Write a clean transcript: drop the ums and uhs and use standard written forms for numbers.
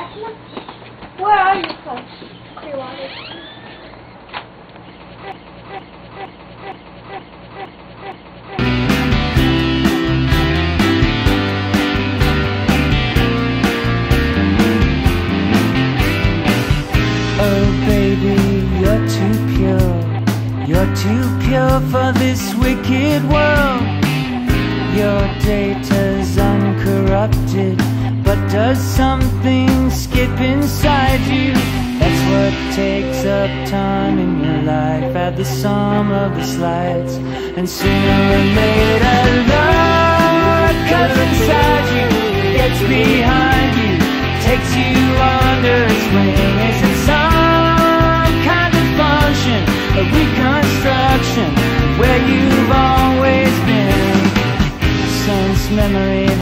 Where are you from? Clearwater. Oh baby, you're too pure. You're too pure for this wicked world. Your data's uncorrupted, but does something skip inside you? That's what takes up time in your life. Add the sum of the slides, and sooner or later love comes inside you, gets behind you, takes you under its wing. Is it some kind of function, a reconstruction of where you've always been? Since memory